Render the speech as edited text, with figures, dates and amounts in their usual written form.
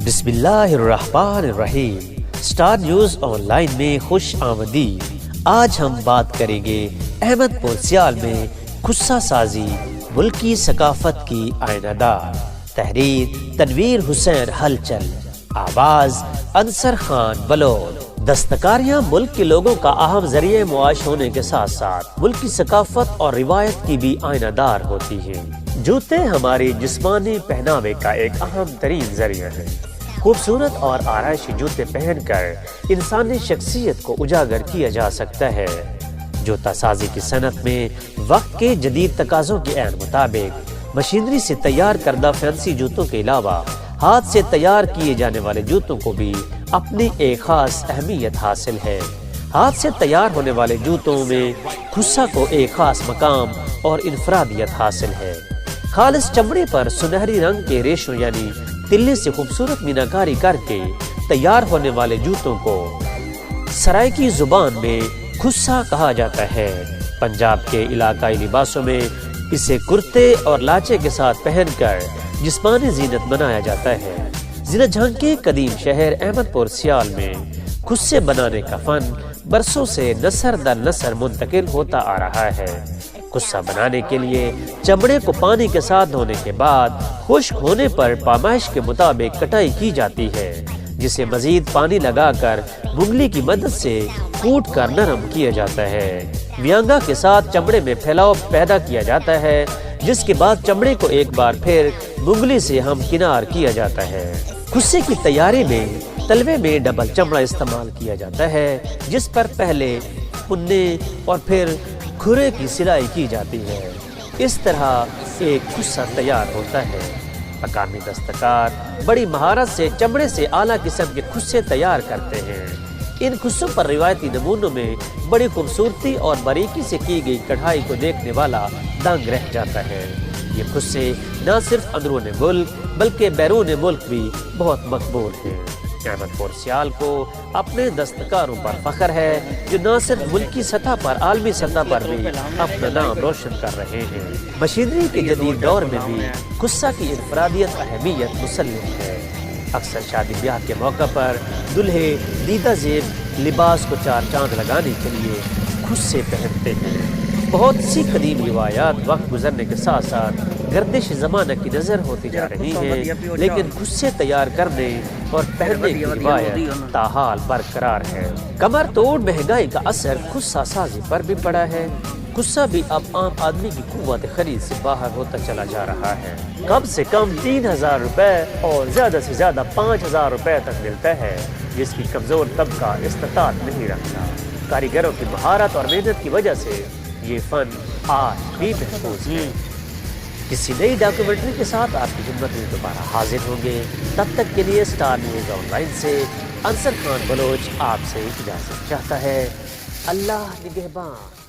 بسم اللہ الرحمن الرحیم۔ سٹار نیوز آن لائن میں خوش آمدید۔ آج ہم بات کریں گے احمد پور سیال میں خصہ سازی ملکی ثقافت کی آئینہ دار۔ تحریر تنویر حسین ہلچل، آواز انصر خان بلول۔ دستکاریاں ملک کے لوگوں کا اہم ذریعہ معاش ہونے کے ساتھ ساتھ ملک کی ثقافت اور روایت کی بھی آئینہ دار ہوتی ہیں۔ جوتے ہماری جسمانی پہناوے کا ایک اہم ترین ذریعہ ہے۔ خوبصورت اور آرائشی جوتے پہن کر انسانی شخصیت کو اجاگر کیا جا سکتا ہے۔ جوتا سازی کی صنعت میں وقت کے جدید تقاضوں کے عین مطابق مشینری سے تیار کردہ فینسی جوتوں کے علاوہ ہاتھ سے تیار کیے جانے والے جوتوں کو بھی اپنی ایک خاص اہمیت حاصل ہے۔ ہاتھ سے تیار ہونے والے جوتوں میں خصہ کو ایک خاص مقام اور انفرادیت حاصل ہے۔ خالص چمڑے پر سنہری رنگ کے ریشوں یعنی تلے سے خوبصورت میناکاری کر کے تیار ہونے والے جوتوں کو سرائیکی زبان میں خصہ کہا جاتا ہے۔ پنجاب کے علاقائی لباسوں میں اسے کرتے اور لاچے کے ساتھ پہن کر جسمانی زینت بنایا جاتا ہے۔ ضلع جھنگ کے قدیم شہر احمد پور سیال میں خصے بنانے کا فن برسوں سے نسل در نسل منتقل ہوتا آ رہا ہے۔ خصہ بنانے کے لیے چمڑے کو پانی کے ساتھ دھونے کے بعد خشک ہونے پر پیمائش کے مطابق کٹائی کی جاتی ہے، جسے مزید پانی لگا کر منگلی کی مدد سے کوٹ کر نرم کیا جاتا ہے۔ ویانگا کے ساتھ چمڑے میں پھیلاؤ پیدا کیا جاتا ہے، جس کے بعد چمڑے کو ایک بار پھر منگلی سے ہم کنار کیا جاتا ہے۔ خصے کی تیاری میں تلوے میں ڈبل چمڑا استعمال کیا جاتا ہے، جس پر پہلے پنے اور پھر کھرے کی سلائی کی جاتی ہے۔ اس طرح ایک خصہ تیار ہوتا ہے۔ مقامی دستکار بڑی مہارت سے چمڑے سے اعلیٰ قسم کے خصے تیار کرتے ہیں۔ ان خصوں پر روایتی نمونوں میں بڑی خوبصورتی اور باریکی سے کی گئی کڑھائی کو دیکھنے والا دنگ رہ جاتا ہے۔ یہ خصے نہ صرف اندرون ملک بلکہ بیرون ملک بھی بہت مقبول ہیں۔ احمد پور سیال کو اپنے دستکاروں پر فخر ہے، جو نہ صرف ملکی سطح پر عالمی سطح پر بھی اپنا نام روشن کر رہے ہیں۔ مشینری کے جدید دور میں بھی خصہ کی انفرادیت اہمیت مسلم ہے۔ اکثر شادی بیاہ کے موقع پر دلہے دیدہ زیب لباس کو چار چاند لگانے کے لیے خصے پہنتے ہیں۔ بہت سی قدیم روایات وقت گزرنے کے ساتھ ساتھ گردش زمانہ کی نظر ہوتی جا رہی ہیں، لیکن خصے تیار کرنے اور پہننے کی روایت تاحال برقرار ہے۔ کمر توڑ مہنگائی کا اثر خصہ سازی پر بھی پڑا ہے۔ خصہ بھی اب عام آدمی کی قوت خرید سے باہر ہوتا چلا جا رہا ہے۔ کم سے کم 3000 روپے اور زیادہ سے زیادہ 5000 روپے تک ملتا ہے، جس کی کمزور طبقہ استطاعت نہیں رکھتا۔ کاریگروں کی مہارت اور محنت کی وجہ سے یہ فن آج بھی محفوظ ہے۔ کسی نئی ڈاکیومنٹری کے ساتھ آپ کی خدمت میں دوبارہ حاضر ہوں گے۔ تب تک کے لیے سٹار نیوز آن لائن سے انصر خان بلوچ آپ سے اجازت چاہتا ہے۔ اللہ نگہبان۔